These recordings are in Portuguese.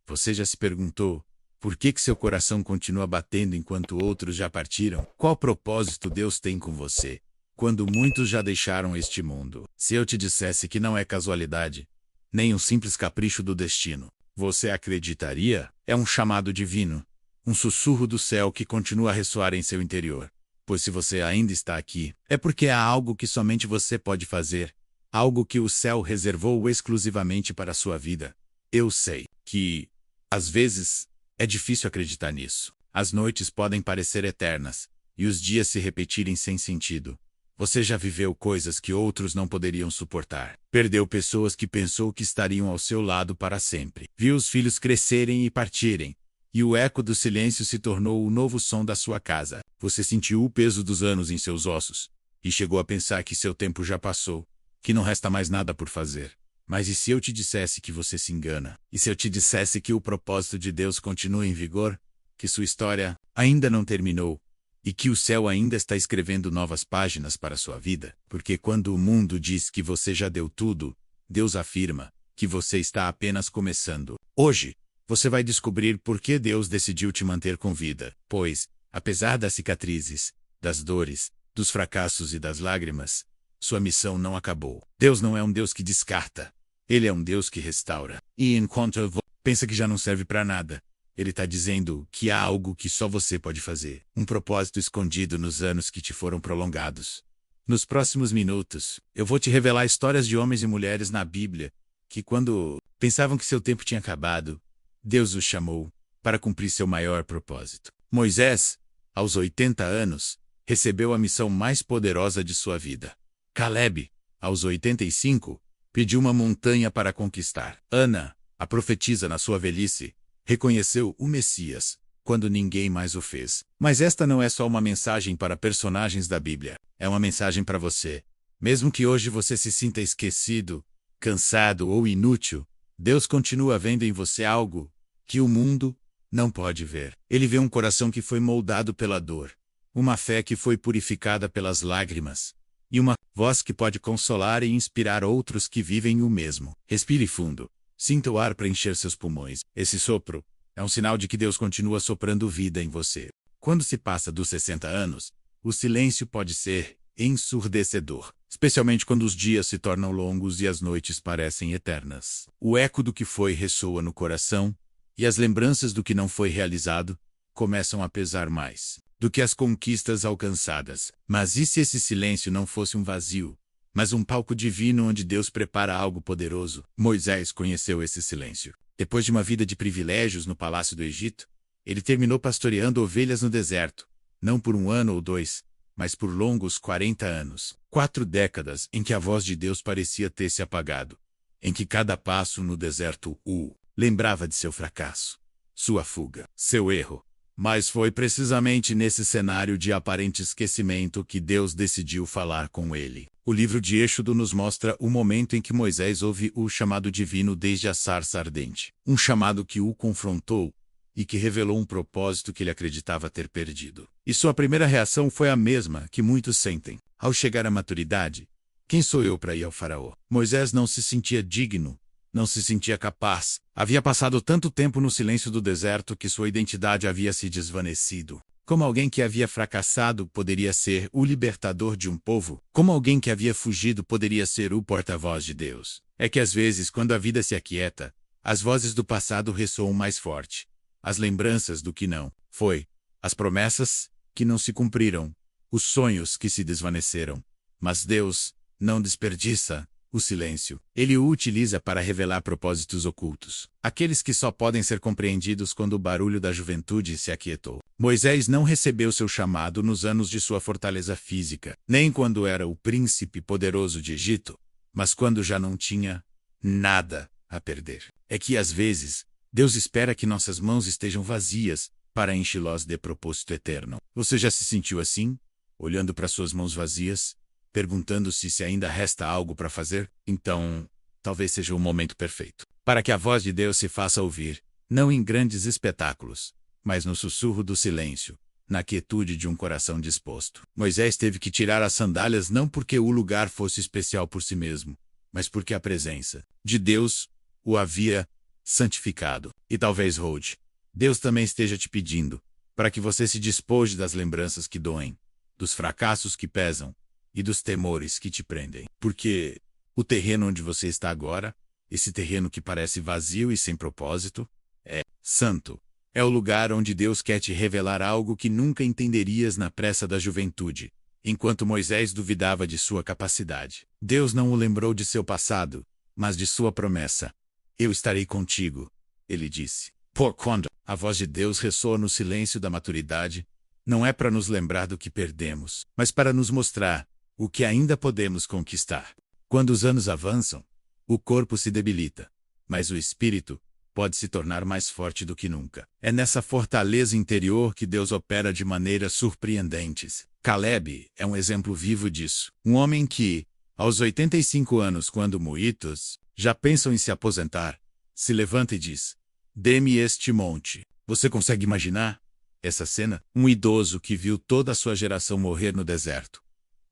Você já se perguntou por que seu coração continua batendo enquanto outros já partiram? Qual propósito Deus tem com você, quando muitos já deixaram este mundo? Se eu te dissesse que não é casualidade, nem um simples capricho do destino, você acreditaria? É um chamado divino, um sussurro do céu que continua a ressoar em seu interior. Pois se você ainda está aqui, é porque há algo que somente você pode fazer, algo que o céu reservou exclusivamente para a sua vida. Eu sei que, às vezes, é difícil acreditar nisso. As noites podem parecer eternas, e os dias se repetirem sem sentido. Você já viveu coisas que outros não poderiam suportar. Perdeu pessoas que pensou que estariam ao seu lado para sempre. Viu os filhos crescerem e partirem, e o eco do silêncio se tornou o novo som da sua casa. Você sentiu o peso dos anos em seus ossos, e chegou a pensar que seu tempo já passou, que não resta mais nada por fazer. Mas e se eu te dissesse que você se engana? E se eu te dissesse que o propósito de Deus continua em vigor? Que sua história ainda não terminou? E que o céu ainda está escrevendo novas páginas para sua vida? Porque quando o mundo diz que você já deu tudo, Deus afirma que você está apenas começando. Hoje, você vai descobrir por que Deus decidiu te manter com vida. Pois, apesar das cicatrizes, das dores, dos fracassos e das lágrimas, sua missão não acabou. Deus não é um Deus que descarta. Ele é um Deus que restaura. E enquanto pensa que já não serve para nada, Ele está dizendo que há algo que só você pode fazer. Um propósito escondido nos anos que te foram prolongados. Nos próximos minutos, eu vou te revelar histórias de homens e mulheres na Bíblia que, quando pensavam que seu tempo tinha acabado, Deus os chamou para cumprir seu maior propósito. Moisés, aos 80 anos, recebeu a missão mais poderosa de sua vida. Caleb, aos 85, pediu uma montanha para conquistar. Ana, a profetisa na sua velhice, reconheceu o Messias, quando ninguém mais o fez. Mas esta não é só uma mensagem para personagens da Bíblia. É uma mensagem para você. Mesmo que hoje você se sinta esquecido, cansado ou inútil, Deus continua vendo em você algo que o mundo não pode ver. Ele vê um coração que foi moldado pela dor, uma fé que foi purificada pelas lágrimas, e uma voz que pode consolar e inspirar outros que vivem o mesmo. Respire fundo. Sinta o ar preencher seus pulmões. Esse sopro é um sinal de que Deus continua soprando vida em você. Quando se passa dos 60 anos, o silêncio pode ser ensurdecedor, especialmente quando os dias se tornam longos e as noites parecem eternas. O eco do que foi ressoa no coração, e as lembranças do que não foi realizado começam a pesar mais do que as conquistas alcançadas. Mas e se esse silêncio não fosse um vazio, mas um palco divino onde Deus prepara algo poderoso? Moisés conheceu esse silêncio. Depois de uma vida de privilégios no palácio do Egito, ele terminou pastoreando ovelhas no deserto, não por 1 ano ou 2, mas por longos 40 anos. 4 décadas em que a voz de Deus parecia ter se apagado, em que cada passo no deserto o lembrava de seu fracasso, sua fuga, seu erro. Mas foi precisamente nesse cenário de aparente esquecimento que Deus decidiu falar com ele. O livro de Êxodo nos mostra o momento em que Moisés ouve o chamado divino desde a sarça ardente. Um chamado que o confrontou e que revelou um propósito que ele acreditava ter perdido. E sua primeira reação foi a mesma que muitos sentem. Ao chegar à maturidade, quem sou eu para ir ao faraó? Moisés não se sentia digno, não se sentia capaz. Havia passado tanto tempo no silêncio do deserto que sua identidade havia se desvanecido. Como alguém que havia fracassado poderia ser o libertador de um povo? Como alguém que havia fugido poderia ser o porta-voz de Deus? É que às vezes, quando a vida se aquieta, as vozes do passado ressoam mais forte. As lembranças do que não foi, as promessas que não se cumpriram, os sonhos que se desvaneceram. Mas Deus não desperdiça o silêncio. Ele o utiliza para revelar propósitos ocultos, aqueles que só podem ser compreendidos quando o barulho da juventude se aquietou. Moisés não recebeu seu chamado nos anos de sua fortaleza física, nem quando era o príncipe poderoso de Egito, mas quando já não tinha nada a perder. É que às vezes, Deus espera que nossas mãos estejam vazias para enchi-los de propósito eterno. Você já se sentiu assim? Olhando para suas mãos vazias, perguntando-se se ainda resta algo para fazer? Então, talvez seja o momento perfeito para que a voz de Deus se faça ouvir, não em grandes espetáculos, mas no sussurro do silêncio, na quietude de um coração disposto. Moisés teve que tirar as sandálias não porque o lugar fosse especial por si mesmo, mas porque a presença de Deus o havia santificado. E talvez, Rhodes, Deus também esteja te pedindo para que você se despoje das lembranças que doem, dos fracassos que pesam e dos temores que te prendem. Porque o terreno onde você está agora, esse terreno que parece vazio e sem propósito, é santo. É o lugar onde Deus quer te revelar algo que nunca entenderias na pressa da juventude, enquanto Moisés duvidava de sua capacidade. Deus não o lembrou de seu passado, mas de sua promessa. Eu estarei contigo, ele disse. Por quando a voz de Deus ressoa no silêncio da maturidade, não é para nos lembrar do que perdemos, mas para nos mostrar o que ainda podemos conquistar. Quando os anos avançam, o corpo se debilita, mas o espírito pode se tornar mais forte do que nunca. É nessa fortaleza interior que Deus opera de maneiras surpreendentes. Caleb é um exemplo vivo disso. Um homem que, aos 85 anos, quando muitos já pensam em se aposentar, se levanta e diz: "Dê-me este monte." Você consegue imaginar essa cena? Um idoso que viu toda a sua geração morrer no deserto.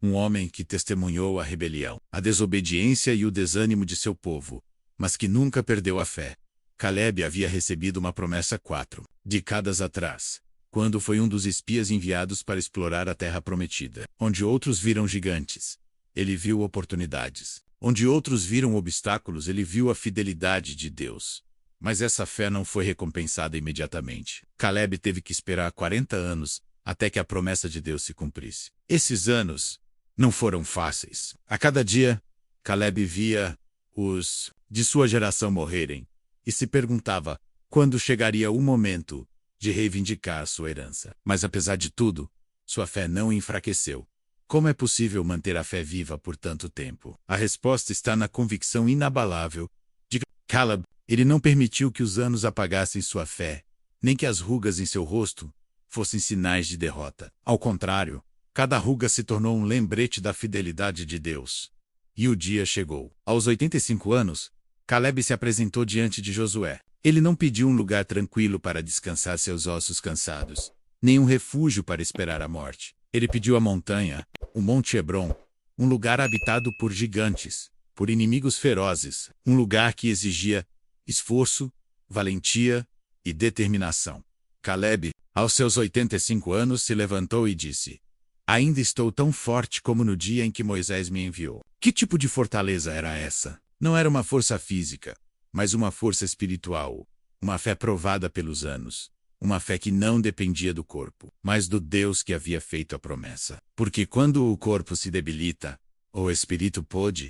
Um homem que testemunhou a rebelião, a desobediência e o desânimo de seu povo, mas que nunca perdeu a fé. Caleb havia recebido uma promessa 4 décadas atrás, quando foi um dos espias enviados para explorar a terra prometida. Onde outros viram gigantes, ele viu oportunidades. Onde outros viram obstáculos, ele viu a fidelidade de Deus. Mas essa fé não foi recompensada imediatamente. Caleb teve que esperar 40 anos até que a promessa de Deus se cumprisse. Esses anos não foram fáceis. A cada dia, Caleb via os de sua geração morrerem e se perguntava quando chegaria o momento de reivindicar sua herança. Mas apesar de tudo, sua fé não enfraqueceu. Como é possível manter a fé viva por tanto tempo? A resposta está na convicção inabalável de Caleb. Ele não permitiu que os anos apagassem sua fé, nem que as rugas em seu rosto fossem sinais de derrota. Ao contrário, cada ruga se tornou um lembrete da fidelidade de Deus. E o dia chegou. Aos 85 anos, Caleb se apresentou diante de Josué. Ele não pediu um lugar tranquilo para descansar seus ossos cansados, nem um refúgio para esperar a morte. Ele pediu a montanha, o Monte Hebron, um lugar habitado por gigantes, por inimigos ferozes, um lugar que exigia esforço, valentia e determinação. Caleb, aos seus 85 anos, se levantou e disse: "Ainda estou tão forte como no dia em que Moisés me enviou." Que tipo de fortaleza era essa? Não era uma força física, mas uma força espiritual, uma fé provada pelos anos, uma fé que não dependia do corpo, mas do Deus que havia feito a promessa. Porque quando o corpo se debilita, o espírito pode,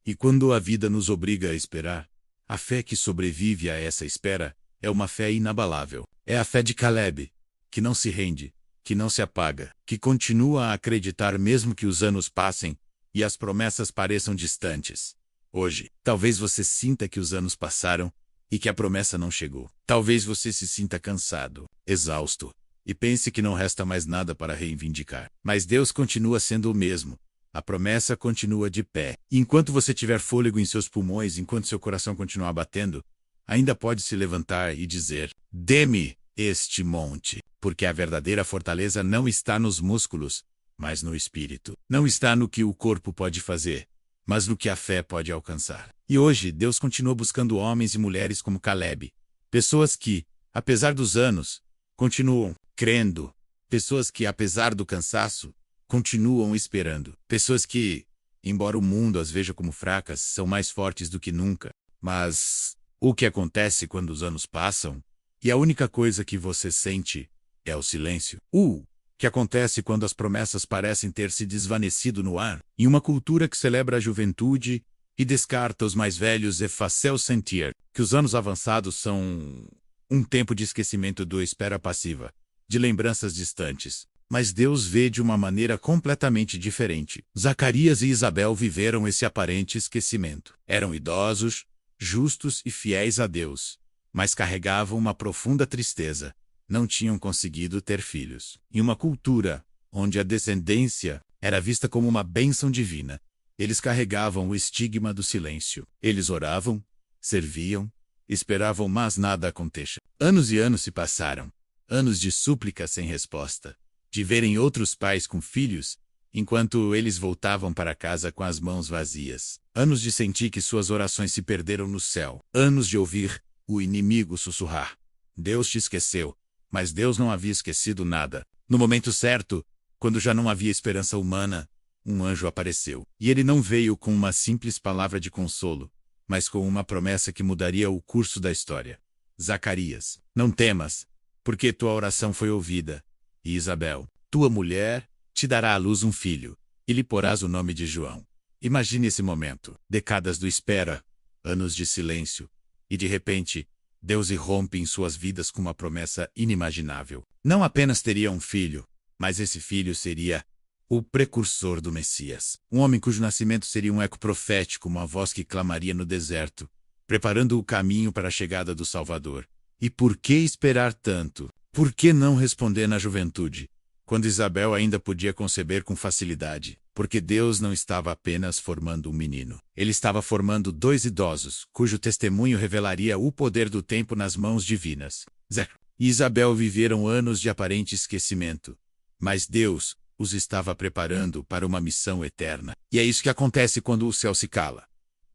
e quando a vida nos obriga a esperar, a fé que sobrevive a essa espera é uma fé inabalável. É a fé de Caleb, que não se rende, que não se apaga, que continua a acreditar mesmo que os anos passem e as promessas pareçam distantes. Hoje, talvez você sinta que os anos passaram e que a promessa não chegou. Talvez você se sinta cansado, exausto, e pense que não resta mais nada para reivindicar. Mas Deus continua sendo o mesmo. A promessa continua de pé. E enquanto você tiver fôlego em seus pulmões, enquanto seu coração continuar batendo, ainda pode se levantar e dizer: "Dê-me este monte." Porque a verdadeira fortaleza não está nos músculos, mas no espírito. Não está no que o corpo pode fazer, mas no que a fé pode alcançar. E hoje, Deus continua buscando homens e mulheres como Caleb. Pessoas que, apesar dos anos, continuam crendo. Pessoas que, apesar do cansaço, continuam esperando. Pessoas que, embora o mundo as veja como fracas, são mais fortes do que nunca. Mas o que acontece quando os anos passam, e a única coisa que você sente é o silêncio? O que acontece quando as promessas parecem ter se desvanecido no ar? Em uma cultura que celebra a juventude e descarta os mais velhos, é fácil sentir que os anos avançados são um tempo de esquecimento do espera passiva, de lembranças distantes. Mas Deus vê de uma maneira completamente diferente. Zacarias e Isabel viveram esse aparente esquecimento. Eram idosos, justos e fiéis a Deus, mas carregavam uma profunda tristeza. Não tinham conseguido ter filhos. Em uma cultura onde a descendência era vista como uma bênção divina, eles carregavam o estigma do silêncio. Eles oravam, serviam, esperavam, mas nada acontecia. Anos e anos se passaram. Anos de súplica sem resposta, de verem outros pais com filhos, enquanto eles voltavam para casa com as mãos vazias. Anos de sentir que suas orações se perderam no céu. Anos de ouvir O inimigo sussurrar. Deus te esqueceu. Mas Deus não havia esquecido nada. No momento certo, quando já não havia esperança humana, um anjo apareceu. E ele não veio com uma simples palavra de consolo, mas com uma promessa que mudaria o curso da história. Zacarias, não temas, porque tua oração foi ouvida. E Isabel, tua mulher, te dará à luz um filho, e lhe porás o nome de João. Imagine esse momento. Décadas do espera, anos de silêncio, e de repente, Deus irrompe em suas vidas com uma promessa inimaginável. Não apenas teria um filho, mas esse filho seria o precursor do Messias. Um homem cujo nascimento seria um eco profético, uma voz que clamaria no deserto, preparando o caminho para a chegada do Salvador. E por que esperar tanto? Por que não responder na juventude, quando Isabel ainda podia conceber com facilidade? Porque Deus não estava apenas formando um menino. Ele estava formando 2 idosos, cujo testemunho revelaria o poder do tempo nas mãos divinas. Zé e Isabel viveram anos de aparente esquecimento, mas Deus os estava preparando para uma missão eterna. E é isso que acontece quando o céu se cala.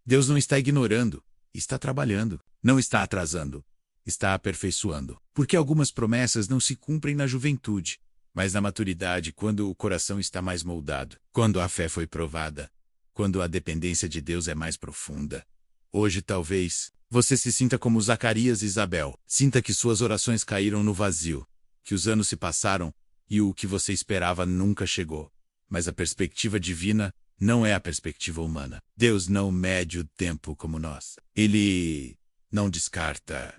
Deus não está ignorando, está trabalhando, não está atrasando, está aperfeiçoando. Porque algumas promessas não se cumprem na juventude, mas na maturidade, quando o coração está mais moldado, quando a fé foi provada, quando a dependência de Deus é mais profunda. Hoje, talvez, você se sinta como Zacarias e Isabel. Sinta que suas orações caíram no vazio, que os anos se passaram e o que você esperava nunca chegou. Mas a perspectiva divina não é a perspectiva humana. Deus não mede o tempo como nós. Ele não descarta.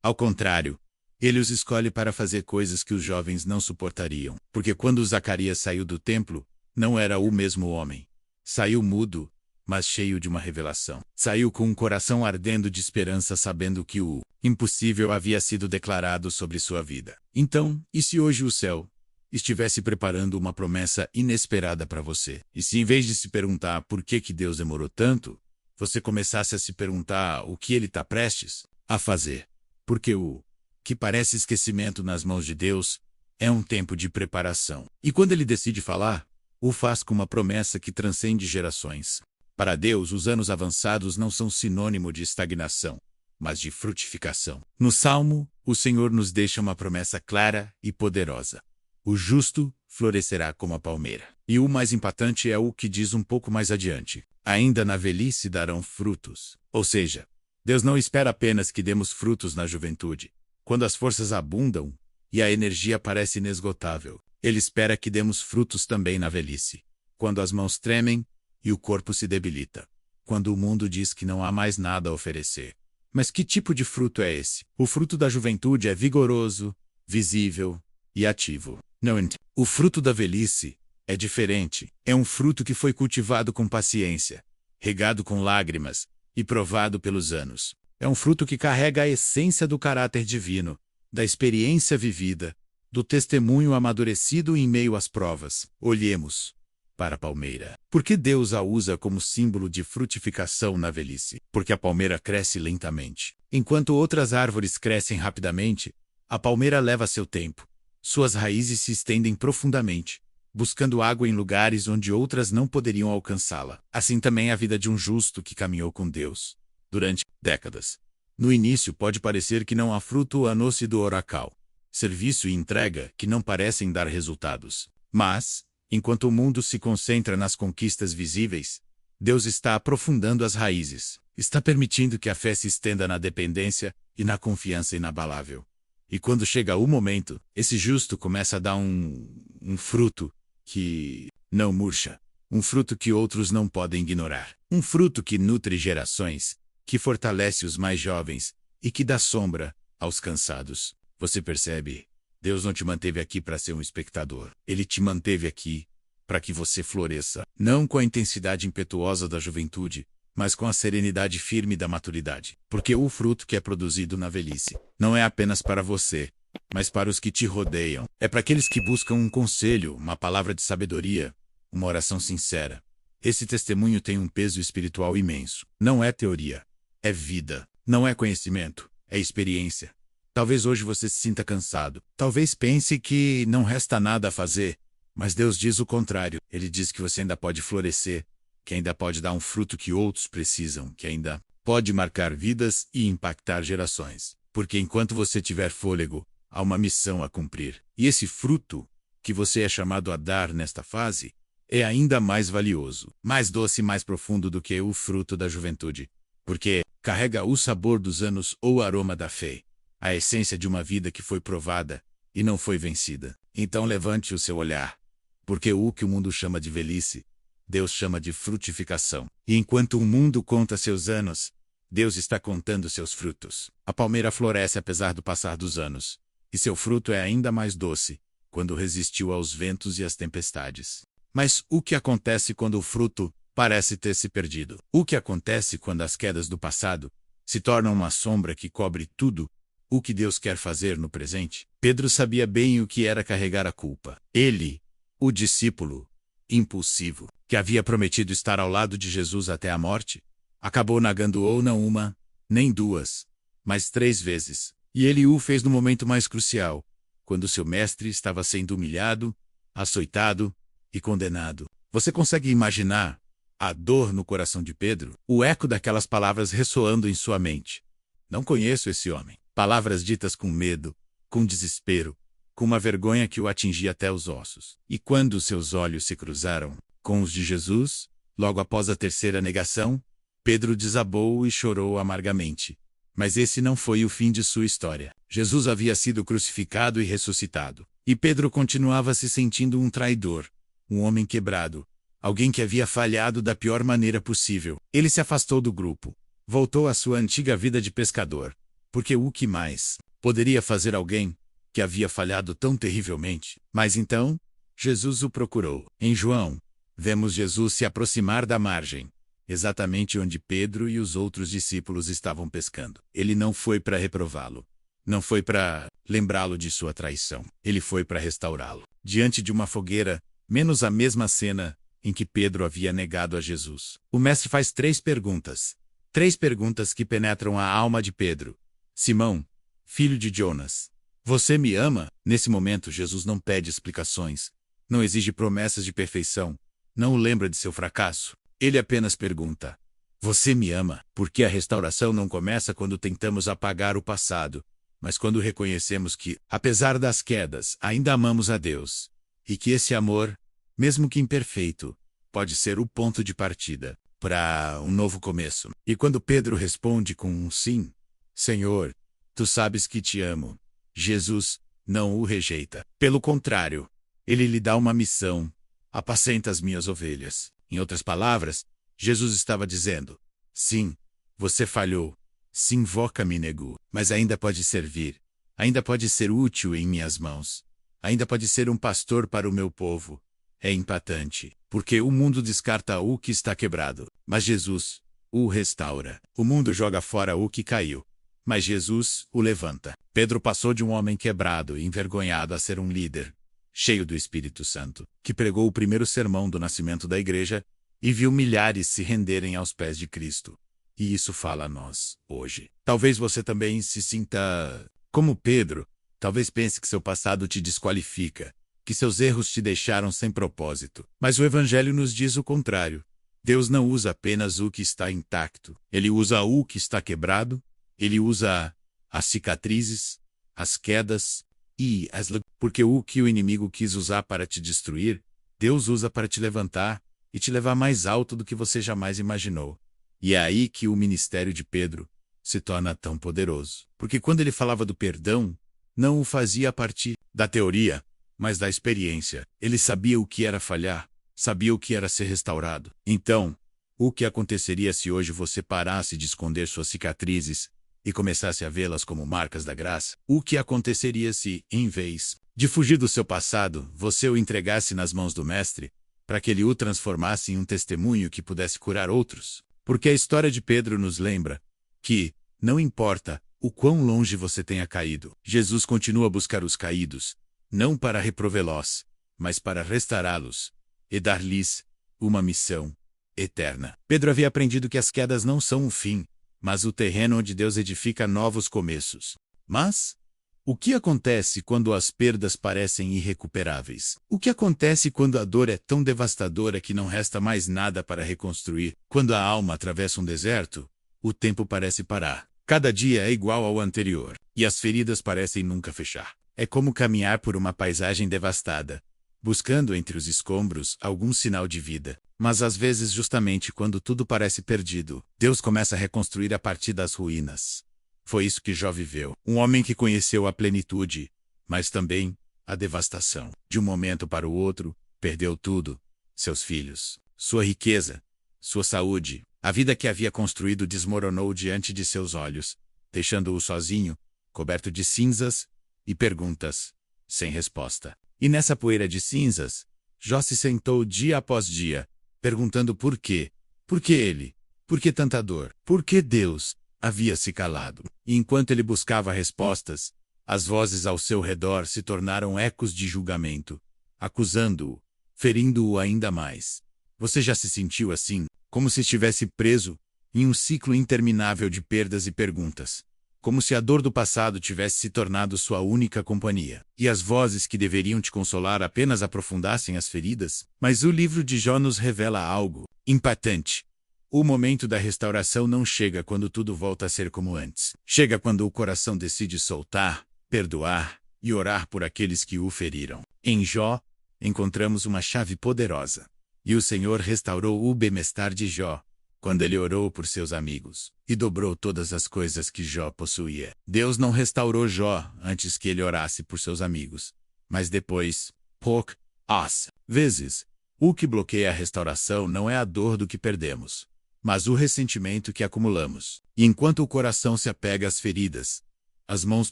Ao contrário, ele os escolhe para fazer coisas que os jovens não suportariam. Porque quando Zacarias saiu do templo, não era o mesmo homem. Saiu mudo, mas cheio de uma revelação. Saiu com um coração ardendo de esperança, sabendo que o impossível havia sido declarado sobre sua vida. Então, e se hoje o céu estivesse preparando uma promessa inesperada para você? E se em vez de se perguntar por que Deus demorou tanto, você começasse a se perguntar o que ele está prestes a fazer? Porque o que parece esquecimento nas mãos de Deus é um tempo de preparação. E quando ele decide falar, o faz com uma promessa que transcende gerações. Para Deus, os anos avançados não são sinônimo de estagnação, mas de frutificação. No Salmo, o Senhor nos deixa uma promessa clara e poderosa. O justo florescerá como a palmeira. E o mais impactante é o que diz um pouco mais adiante. Ainda na velhice darão frutos. Ou seja, Deus não espera apenas que demos frutos na juventude, quando as forças abundam e a energia parece inesgotável. Ele espera que demos frutos também na velhice, quando as mãos tremem e o corpo se debilita, quando o mundo diz que não há mais nada a oferecer. Mas que tipo de fruto é esse? O fruto da juventude é vigoroso, visível e ativo. Não, o fruto da velhice é diferente. É um fruto que foi cultivado com paciência, regado com lágrimas e provado pelos anos. É um fruto que carrega a essência do caráter divino, da experiência vivida, do testemunho amadurecido em meio às provas. Olhemos para a palmeira. Por que Deus a usa como símbolo de frutificação na velhice? Porque a palmeira cresce lentamente. Enquanto outras árvores crescem rapidamente, a palmeira leva seu tempo. Suas raízes se estendem profundamente, buscando água em lugares onde outras não poderiam alcançá-la. Assim também é a vida de um justo que caminhou com Deus durante décadas. No início pode parecer que não há fruto a-no-se do oracal, serviço e entrega que não parecem dar resultados. Mas, enquanto o mundo se concentra nas conquistas visíveis, Deus está aprofundando as raízes, está permitindo que a fé se estenda na dependência e na confiança inabalável. E quando chega o momento, esse justo começa a dar um fruto que não murcha, um fruto que outros não podem ignorar, um fruto que nutre gerações, que fortalece os mais jovens e que dá sombra aos cansados. Você percebe? Deus não te manteve aqui para ser um espectador. Ele te manteve aqui para que você floresça, não com a intensidade impetuosa da juventude, mas com a serenidade firme da maturidade. Porque o fruto que é produzido na velhice não é apenas para você, mas para os que te rodeiam. É para aqueles que buscam um conselho, uma palavra de sabedoria, uma oração sincera. Esse testemunho tem um peso espiritual imenso. Não é teoria, é vida. Não é conhecimento, é experiência. Talvez hoje você se sinta cansado. Talvez pense que não resta nada a fazer. Mas Deus diz o contrário. Ele diz que você ainda pode florescer, que ainda pode dar um fruto que outros precisam, que ainda pode marcar vidas e impactar gerações. Porque enquanto você tiver fôlego, há uma missão a cumprir. E esse fruto, que você é chamado a dar nesta fase, é ainda mais valioso, mais doce e mais profundo do que o fruto da juventude. Porque carrega o sabor dos anos ou o aroma da fé, a essência de uma vida que foi provada e não foi vencida. Então levante o seu olhar, porque o que o mundo chama de velhice, Deus chama de frutificação. E enquanto o mundo conta seus anos, Deus está contando seus frutos. A palmeira floresce apesar do passar dos anos, e seu fruto é ainda mais doce, quando resistiu aos ventos e às tempestades. Mas o que acontece quando o fruto parece ter se perdido? O que acontece quando as quedas do passado se tornam uma sombra que cobre tudo o que Deus quer fazer no presente? Pedro sabia bem o que era carregar a culpa. Ele, o discípulo impulsivo, que havia prometido estar ao lado de Jesus até a morte, acabou negando-o não uma, nem duas, mas 3 vezes. E ele o fez no momento mais crucial, quando seu mestre estava sendo humilhado, açoitado e condenado. Você consegue imaginar a dor no coração de Pedro? O eco daquelas palavras ressoando em sua mente. Não conheço esse homem. Palavras ditas com medo, com desespero, com uma vergonha que o atingia até os ossos. E quando seus olhos se cruzaram com os de Jesus, logo após a 3ª negação, Pedro desabou e chorou amargamente. Mas esse não foi o fim de sua história. Jesus havia sido crucificado e ressuscitado. E Pedro continuava se sentindo um traidor, um homem quebrado, alguém que havia falhado da pior maneira possível. Ele se afastou do grupo, voltou à sua antiga vida de pescador, porque o que mais poderia fazer alguém que havia falhado tão terrivelmente? Mas então, Jesus o procurou. Em João, vemos Jesus se aproximar da margem, exatamente onde Pedro e os outros discípulos estavam pescando. Ele não foi para reprová-lo. Não foi para lembrá-lo de sua traição. Ele foi para restaurá-lo. Diante de uma fogueira, menos a mesma cena em que Pedro havia negado a Jesus. O mestre faz 3 perguntas. 3 perguntas que penetram a alma de Pedro. Simão, filho de Jonas, você me ama? Nesse momento, Jesus não pede explicações, não exige promessas de perfeição, não o lembra de seu fracasso. Ele apenas pergunta: você me ama? Porque a restauração não começa quando tentamos apagar o passado, mas quando reconhecemos que, apesar das quedas, ainda amamos a Deus, e que esse amor, mesmo que imperfeito, pode ser o ponto de partida para um novo começo. E quando Pedro responde com um sim, Senhor, tu sabes que te amo, Jesus não o rejeita. Pelo contrário, ele lhe dá uma missão: apacenta as minhas ovelhas. Em outras palavras, Jesus estava dizendo: sim, você falhou. Sim, Voca me negou. Mas ainda pode servir. Ainda pode ser útil em minhas mãos. Ainda pode ser um pastor para o meu povo. É impactante, porque o mundo descarta o que está quebrado, mas Jesus o restaura. O mundo joga fora o que caiu, mas Jesus o levanta. Pedro passou de um homem quebrado e envergonhado a ser um líder, cheio do Espírito Santo, que pregou o primeiro sermão do nascimento da igreja e viu milhares se renderem aos pés de Cristo. E isso fala a nós, hoje. Talvez você também se sinta como Pedro. Talvez pense que seu passado te desqualifica, que seus erros te deixaram sem propósito. Mas o Evangelho nos diz o contrário. Deus não usa apenas o que está intacto. Ele usa o que está quebrado. Ele usa as cicatrizes, as quedas e porque o que o inimigo quis usar para te destruir, Deus usa para te levantar e te levar mais alto do que você jamais imaginou. E é aí que o ministério de Pedro se torna tão poderoso. Porque quando ele falava do perdão, não o fazia a partir da teoria, mas da experiência. Ele sabia o que era falhar, sabia o que era ser restaurado. Então, o que aconteceria se hoje você parasse de esconder suas cicatrizes e começasse a vê-las como marcas da graça? O que aconteceria se, em vez de fugir do seu passado, você o entregasse nas mãos do Mestre, para que ele o transformasse em um testemunho que pudesse curar outros? Porque a história de Pedro nos lembra que, não importa o quão longe você tenha caído, Jesus continua a buscar os caídos, não para reprovê-los, mas para restaurá-los e dar-lhes uma missão eterna. Pedro havia aprendido que as quedas não são o fim, mas o terreno onde Deus edifica novos começos. Mas o que acontece quando as perdas parecem irrecuperáveis? O que acontece quando a dor é tão devastadora que não resta mais nada para reconstruir? Quando a alma atravessa um deserto O tempo parece parar. Cada dia é igual ao anterior, e as feridas parecem nunca fechar. É como caminhar por uma paisagem devastada, buscando entre os escombros algum sinal de vida. Mas às vezes, justamente quando tudo parece perdido, Deus começa a reconstruir a partir das ruínas. Foi isso que Jó viveu. Um homem que conheceu a plenitude, mas também a devastação. De um momento para o outro, perdeu tudo: seus filhos, sua riqueza, sua saúde. A vida que havia construído desmoronou diante de seus olhos, deixando-o sozinho, coberto de cinzas e perguntas, sem resposta. E nessa poeira de cinzas, Jó se sentou dia após dia, perguntando por quê. Por que ele? Por que tanta dor? Por que Deus havia se calado? E enquanto ele buscava respostas, as vozes ao seu redor se tornaram ecos de julgamento, acusando-o, ferindo-o ainda mais. Você já se sentiu assim, como se estivesse preso em um ciclo interminável de perdas e perguntas? Como se a dor do passado tivesse se tornado sua única companhia, e as vozes que deveriam te consolar apenas aprofundassem as feridas? Mas o livro de Jó nos revela algo impactante. O momento da restauração não chega quando tudo volta a ser como antes. Chega quando o coração decide soltar, perdoar e orar por aqueles que o feriram. Em Jó, encontramos uma chave poderosa. E o Senhor restaurou o bem-estar de Jó, quando ele orou por seus amigos, e dobrou todas as coisas que Jó possuía. Deus não restaurou Jó antes que ele orasse por seus amigos, mas depois. Poucas vezes, o que bloqueia a restauração não é a dor do que perdemos, mas o ressentimento que acumulamos. E enquanto o coração se apega às feridas, as mãos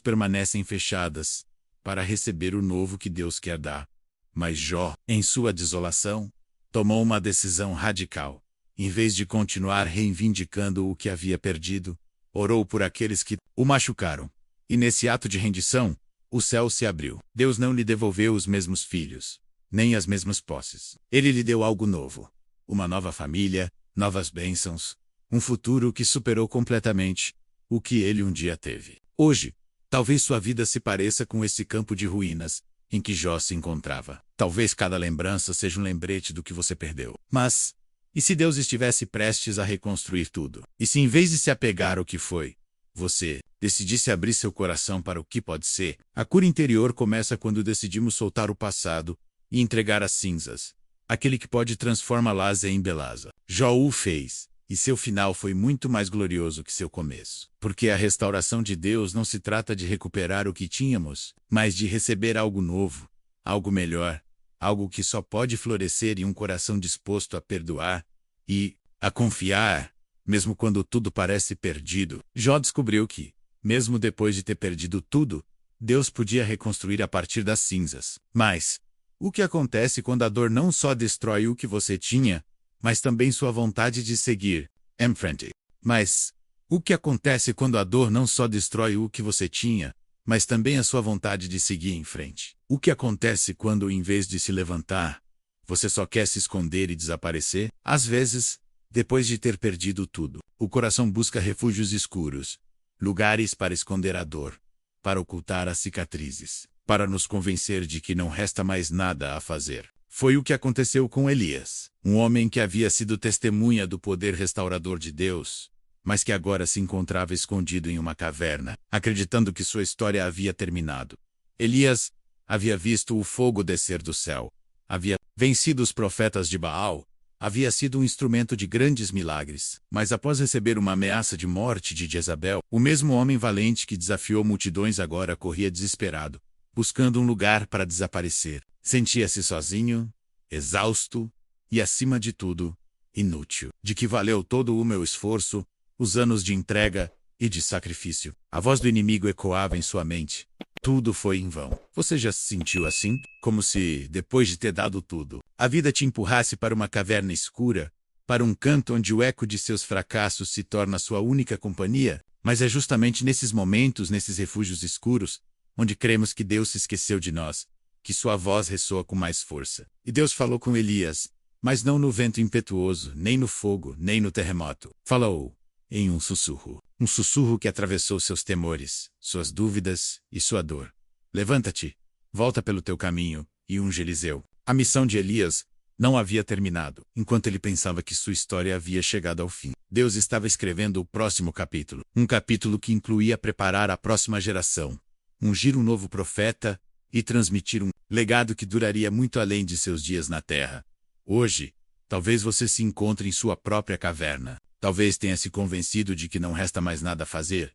permanecem fechadas para receber o novo que Deus quer dar. Mas Jó, em sua desolação, tomou uma decisão radical. Em vez de continuar reivindicando o que havia perdido, orou por aqueles que o machucaram. E nesse ato de rendição, o céu se abriu. Deus não lhe devolveu os mesmos filhos, nem as mesmas posses. Ele lhe deu algo novo. Uma nova família, novas bênçãos, um futuro que superou completamente o que ele um dia teve. Hoje, talvez sua vida se pareça com esse campo de ruínas em que Jó se encontrava. Talvez cada lembrança seja um lembrete do que você perdeu. Mas, e se Deus estivesse prestes a reconstruir tudo? E se em vez de se apegar ao que foi, você decidisse abrir seu coração para o que pode ser? A cura interior começa quando decidimos soltar o passado e entregar as cinzas, aquele que pode transformá-las em beleza. Jó o fez, e seu final foi muito mais glorioso que seu começo. Porque a restauração de Deus não se trata de recuperar o que tínhamos, mas de receber algo novo, algo melhor, algo que só pode florescer em um coração disposto a perdoar e a confiar, mesmo quando tudo parece perdido. Jó descobriu que, mesmo depois de ter perdido tudo, Deus podia reconstruir a partir das cinzas. Mas o que acontece quando a dor não só destrói o que você tinha, mas também sua vontade de seguir em frente? Mas o que acontece quando a dor não só destrói o que você tinha, mas também a sua vontade de seguir em frente? O que acontece quando, em vez de se levantar, você só quer se esconder e desaparecer? Às vezes, depois de ter perdido tudo, o coração busca refúgios escuros, lugares para esconder a dor, para ocultar as cicatrizes, para nos convencer de que não resta mais nada a fazer. Foi o que aconteceu com Elias, um homem que havia sido testemunha do poder restaurador de Deus, mas que agora se encontrava escondido em uma caverna, acreditando que sua história havia terminado. Elias havia visto o fogo descer do céu, havia vencido os profetas de Baal, havia sido um instrumento de grandes milagres. Mas após receber uma ameaça de morte de Jezabel, o mesmo homem valente que desafiou multidões agora corria desesperado, buscando um lugar para desaparecer. Sentia-se sozinho, exausto e, acima de tudo, inútil. De que valeu todo o meu esforço, os anos de entrega e de sacrifício? A voz do inimigo ecoava em sua mente. Tudo foi em vão. Você já se sentiu assim? Como se, depois de ter dado tudo, a vida te empurrasse para uma caverna escura, para um canto onde o eco de seus fracassos se torna sua única companhia? Mas é justamente nesses momentos, nesses refúgios escuros, onde cremos que Deus se esqueceu de nós, que sua voz ressoa com mais força. E Deus falou com Elias, mas não no vento impetuoso, nem no fogo, nem no terremoto. Falou em um sussurro que atravessou seus temores, suas dúvidas e sua dor. Levanta-te, volta pelo teu caminho, e unge Eliseu. A missão de Elias não havia terminado, enquanto ele pensava que sua história havia chegado ao fim. Deus estava escrevendo o próximo capítulo, um capítulo que incluía preparar a próxima geração, ungir um novo profeta e transmitir um legado que duraria muito além de seus dias na terra. Hoje, talvez você se encontre em sua própria caverna. Talvez tenha se convencido de que não resta mais nada a fazer,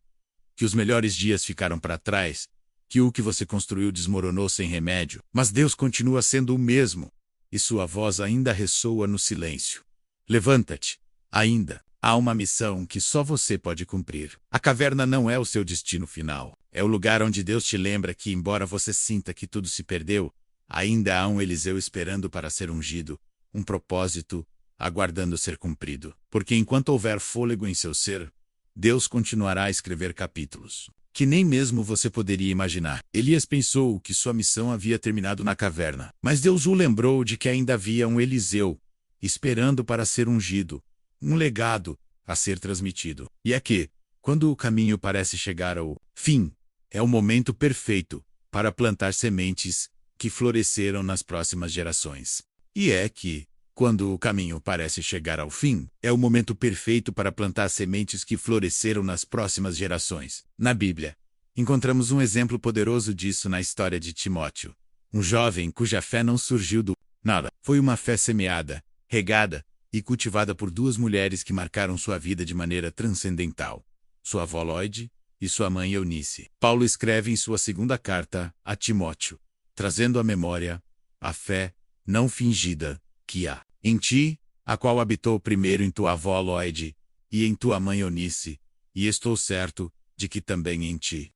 que os melhores dias ficaram para trás, que o que você construiu desmoronou sem remédio. Mas Deus continua sendo o mesmo, e sua voz ainda ressoa no silêncio. Levanta-te. Ainda há uma missão que só você pode cumprir. A caverna não é o seu destino final. É o lugar onde Deus te lembra que, embora você sinta que tudo se perdeu, ainda há um Eliseu esperando para ser ungido, um propósito aguardando ser cumprido. Porque enquanto houver fôlego em seu ser, Deus continuará a escrever capítulos que nem mesmo você poderia imaginar. Elias pensou que sua missão havia terminado na caverna, mas Deus o lembrou de que ainda havia um Eliseu esperando para ser ungido, um legado a ser transmitido. E é que, quando o caminho parece chegar ao fim, é o momento perfeito para plantar sementes que floresceram nas próximas gerações. E é que, quando o caminho parece chegar ao fim, é o momento perfeito para plantar sementes que floresceram nas próximas gerações. Na Bíblia, encontramos um exemplo poderoso disso na história de Timóteo, um jovem cuja fé não surgiu do nada. Foi uma fé semeada, regada e cultivada por duas mulheres que marcaram sua vida de maneira transcendental: sua avó Loide e sua mãe Eunice. Paulo escreve em sua segunda carta a Timóteo, trazendo à memória a fé não fingida que há em ti, a qual habitou primeiro em tua avó Loide e em tua mãe Eunice, e estou certo de que também em ti.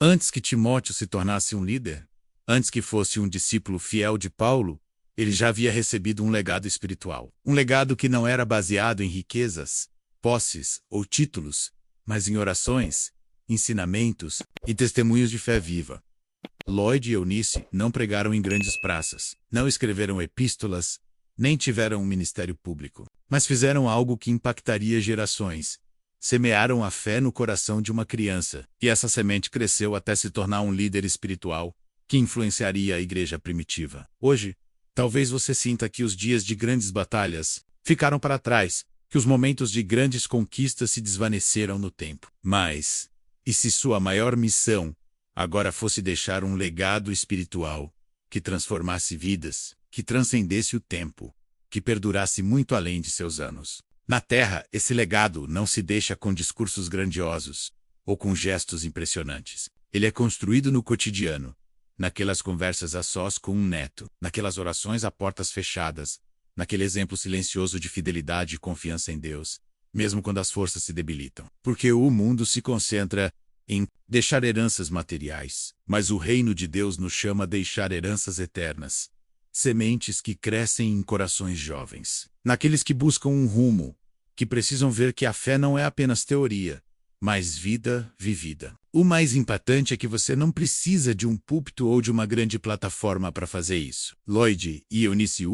Antes que Timóteo se tornasse um líder, antes que fosse um discípulo fiel de Paulo, ele já havia recebido um legado espiritual. Um legado que não era baseado em riquezas, posses ou títulos, mas em orações, ensinamentos e testemunhos de fé viva. Loide e Eunice não pregaram em grandes praças, não escreveram epístolas, nem tiveram um ministério público, mas fizeram algo que impactaria gerações. Semearam a fé no coração de uma criança, e essa semente cresceu até se tornar um líder espiritual que influenciaria a igreja primitiva. Hoje, talvez você sinta que os dias de grandes batalhas ficaram para trás, que os momentos de grandes conquistas se desvaneceram no tempo. Mas, e se sua maior missão agora fosse deixar um legado espiritual que transformasse vidas, que transcendesse o tempo, que perdurasse muito além de seus anos? Na Terra, esse legado não se deixa com discursos grandiosos ou com gestos impressionantes. Ele é construído no cotidiano, naquelas conversas a sós com um neto, naquelas orações a portas fechadas, naquele exemplo silencioso de fidelidade e confiança em Deus, mesmo quando as forças se debilitam. Porque o mundo se concentra em deixar heranças materiais, mas o reino de Deus nos chama a deixar heranças eternas, sementes que crescem em corações jovens, naqueles que buscam um rumo, que precisam ver que a fé não é apenas teoria, mas vida vivida. O mais impactante é que você não precisa de um púlpito ou de uma grande plataforma para fazer isso. Loide e Eunice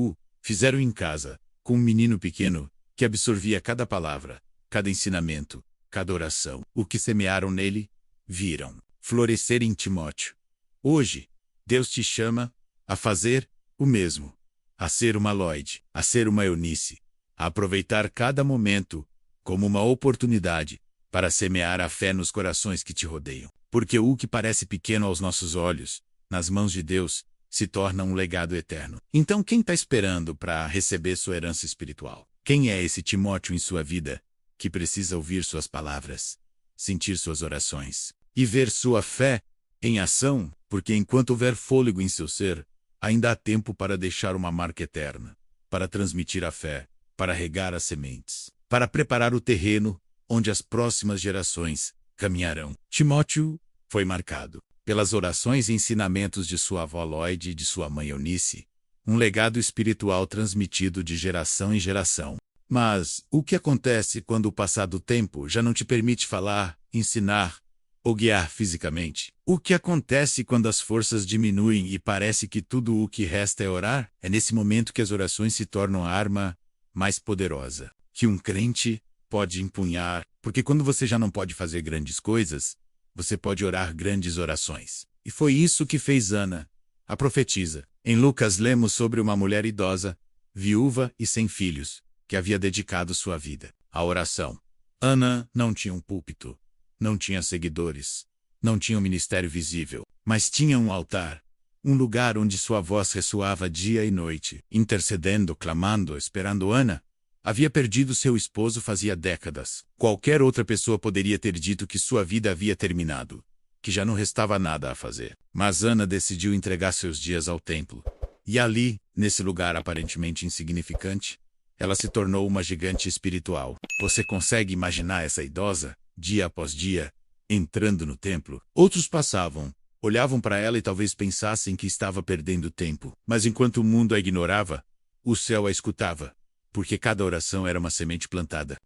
fizeram em casa, com um menino pequeno que absorvia cada palavra, cada ensinamento, cada oração. O que semearam nele, viram florescer em Timóteo. Hoje, Deus te chama a fazer o mesmo, a ser uma Loide, a ser uma Eunice, a aproveitar cada momento como uma oportunidade para semear a fé nos corações que te rodeiam. Porque o que parece pequeno aos nossos olhos, nas mãos de Deus, se torna um legado eterno. Então quem está esperando para receber sua herança espiritual? Quem é esse Timóteo em sua vida que precisa ouvir suas palavras, sentir suas orações e ver sua fé em ação? Porque enquanto houver fôlego em seu ser, ainda há tempo para deixar uma marca eterna, para transmitir a fé, para regar as sementes, para preparar o terreno onde as próximas gerações caminharão. Timóteo foi marcado pelas orações e ensinamentos de sua avó Loide e de sua mãe Eunice, um legado espiritual transmitido de geração em geração. Mas o que acontece quando o passar do tempo já não te permite falar, ensinar ou guiar fisicamente? O que acontece quando as forças diminuem e parece que tudo o que resta é orar? É nesse momento que as orações se tornam a arma mais poderosa que um crente pode empunhar, porque quando você já não pode fazer grandes coisas, você pode orar grandes orações. E foi isso que fez Ana, a profetisa, Em Lucas lemos sobre uma mulher idosa, viúva e sem filhos, que havia dedicado sua vida à oração. Ana não tinha um púlpito, não tinha seguidores, não tinha um ministério visível, mas tinha um altar, um lugar onde sua voz ressoava dia e noite, intercedendo, clamando, esperando. Ana havia perdido seu esposo fazia décadas. Qualquer outra pessoa poderia ter dito que sua vida havia terminado, que já não restava nada a fazer. Mas Ana decidiu entregar seus dias ao templo. E ali, nesse lugar aparentemente insignificante, ela se tornou uma gigante espiritual. Você consegue imaginar essa idosa, dia após dia, entrando no templo? Outros passavam, olhavam para ela e talvez pensassem que estava perdendo tempo. Mas enquanto o mundo a ignorava, o céu a escutava, porque cada oração era uma semente plantada.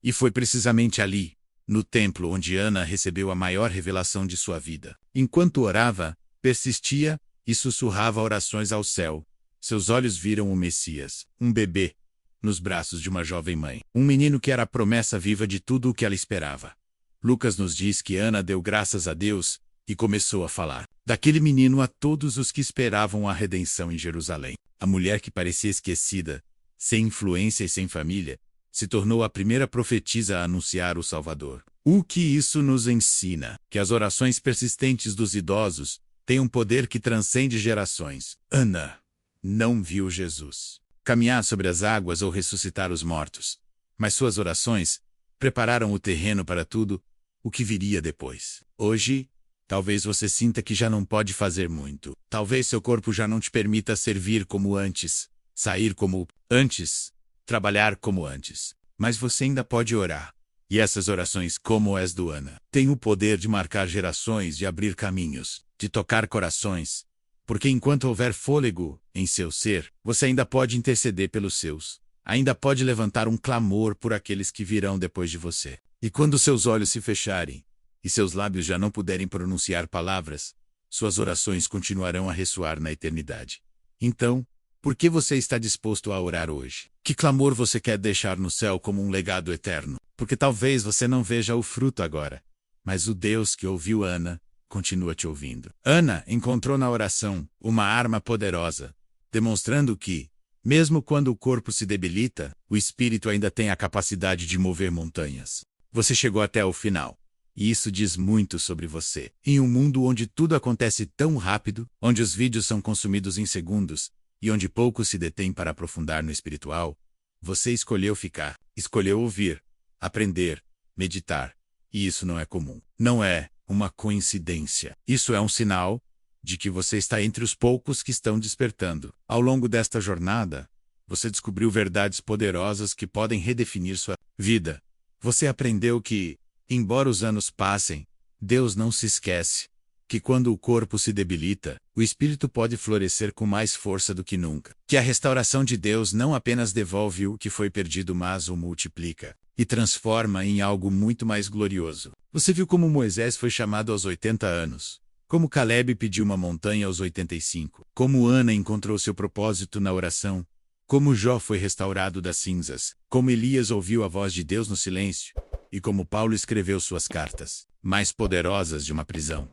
E foi precisamente ali, no templo, onde Ana recebeu a maior revelação de sua vida. Enquanto orava, persistia e sussurrava orações ao céu. Seus olhos viram o Messias, um bebê, nos braços de uma jovem mãe. Um menino que era a promessa viva de tudo o que ela esperava. Lucas nos diz que Ana deu graças a Deus e começou a falar daquele menino a todos os que esperavam a redenção em Jerusalém. A mulher que parecia esquecida, sem influência e sem família, se tornou a primeira profetisa a anunciar o Salvador. O que isso nos ensina? Que as orações persistentes dos idosos têm um poder que transcende gerações. Ana não viu Jesus caminhar sobre as águas ou ressuscitar os mortos, mas suas orações prepararam o terreno para tudo o que viria depois. Hoje, talvez você sinta que já não pode fazer muito. Talvez seu corpo já não te permita servir como antes, sair como antes, trabalhar como antes. Mas você ainda pode orar. E essas orações, como as do Ana, têm o poder de marcar gerações, de abrir caminhos, de tocar corações. Porque enquanto houver fôlego em seu ser, você ainda pode interceder pelos seus. Ainda pode levantar um clamor por aqueles que virão depois de você. E quando seus olhos se fecharem, e seus lábios já não puderem pronunciar palavras, suas orações continuarão a ressoar na eternidade. Então, por que você está disposto a orar hoje? Que clamor você quer deixar no céu como um legado eterno? Porque talvez você não veja o fruto agora, mas o Deus que ouviu Ana continua te ouvindo. Ana encontrou na oração uma arma poderosa, demonstrando que, mesmo quando o corpo se debilita, o espírito ainda tem a capacidade de mover montanhas. Você chegou até o final. E isso diz muito sobre você. Em um mundo onde tudo acontece tão rápido, onde os vídeos são consumidos em segundos, e onde pouco se detém para aprofundar no espiritual, você escolheu ficar, escolheu ouvir, aprender, meditar. E isso não é comum. Não é uma coincidência. Isso é um sinal de que você está entre os poucos que estão despertando. Ao longo desta jornada, você descobriu verdades poderosas que podem redefinir sua vida. Você aprendeu que, embora os anos passem, Deus não se esquece que quando o corpo se debilita, o espírito pode florescer com mais força do que nunca. Que a restauração de Deus não apenas devolve o que foi perdido, mas o multiplica e transforma em algo muito mais glorioso. Você viu como Moisés foi chamado aos 80 anos, como Caleb pediu uma montanha aos 85, como Ana encontrou seu propósito na oração, como Jó foi restaurado das cinzas, como Elias ouviu a voz de Deus no silêncio, e como Paulo escreveu suas cartas mais poderosas de uma prisão.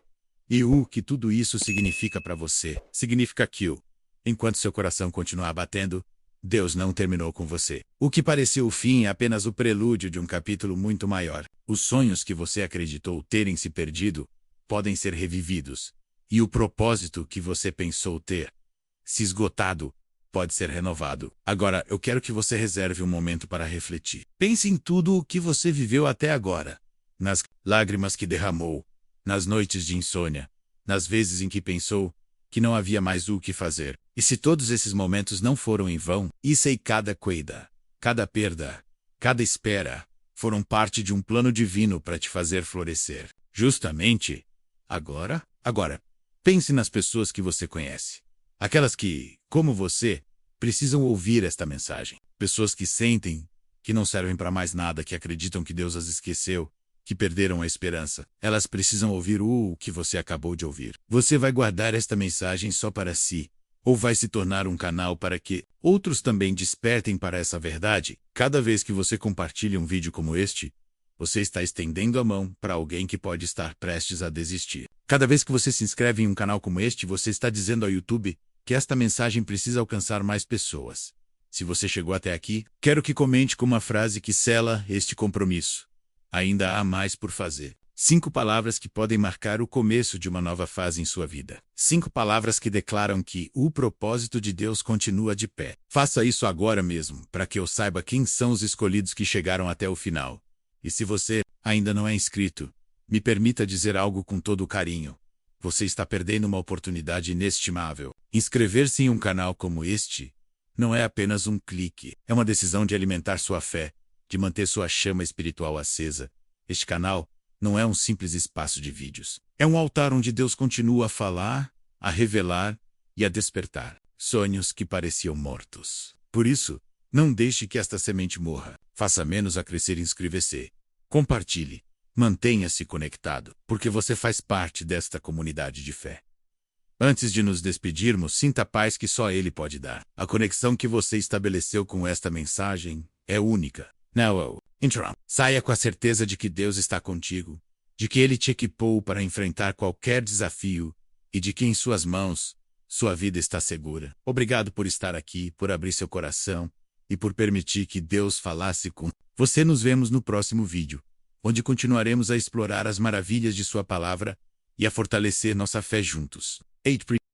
E o que tudo isso significa para você? Significa que enquanto seu coração continuar batendo, Deus não terminou com você. O que pareceu o fim é apenas o prelúdio de um capítulo muito maior. Os sonhos que você acreditou terem se perdido podem ser revividos. E o propósito que você pensou ter se esgotado pode ser renovado. Agora, eu quero que você reserve um momento para refletir. Pense em tudo o que você viveu até agora. Nas lágrimas que derramou, nas noites de insônia, nas vezes em que pensou que não havia mais o que fazer. E se todos esses momentos não foram em vão, e se cada queda, cada perda, cada espera, foram parte de um plano divino para te fazer florescer. Justamente agora, pense nas pessoas que você conhece. Aquelas que, como você, precisam ouvir esta mensagem. Pessoas que sentem que não servem para mais nada, que acreditam que Deus as esqueceu, que perderam a esperança. Elas precisam ouvir o que você acabou de ouvir. Você vai guardar esta mensagem só para si, ou vai se tornar um canal para que outros também despertem para essa verdade? Cada vez que você compartilha um vídeo como este, você está estendendo a mão para alguém que pode estar prestes a desistir. Cada vez que você se inscreve em um canal como este, você está dizendo ao YouTube que esta mensagem precisa alcançar mais pessoas. Se você chegou até aqui, quero que comente com uma frase que sela este compromisso. Ainda há mais por fazer. 5 palavras que podem marcar o começo de uma nova fase em sua vida. 5 palavras que declaram que o propósito de Deus continua de pé. Faça isso agora mesmo, para que eu saiba quem são os escolhidos que chegaram até o final. E se você ainda não é inscrito, me permita dizer algo com todo o carinho. Você está perdendo uma oportunidade inestimável. Inscrever-se em um canal como este não é apenas um clique. É uma decisão de alimentar sua fé, de manter sua chama espiritual acesa. Este canal não é um simples espaço de vídeos. É um altar onde Deus continua a falar, a revelar e a despertar sonhos que pareciam mortos. Por isso, não deixe que esta semente morra. Faça menos a crescer e inscreva-se. Compartilhe. Mantenha-se conectado, porque você faz parte desta comunidade de fé. Antes de nos despedirmos, sinta a paz que só Ele pode dar. A conexão que você estabeleceu com esta mensagem é única. Now, intro. Saia com a certeza de que Deus está contigo, de que Ele te equipou para enfrentar qualquer desafio e de que em suas mãos, sua vida está segura. Obrigado por estar aqui, por abrir seu coração e por permitir que Deus falasse com você. Nos vemos no próximo vídeo, onde continuaremos a explorar as maravilhas de sua palavra e a fortalecer nossa fé juntos. 8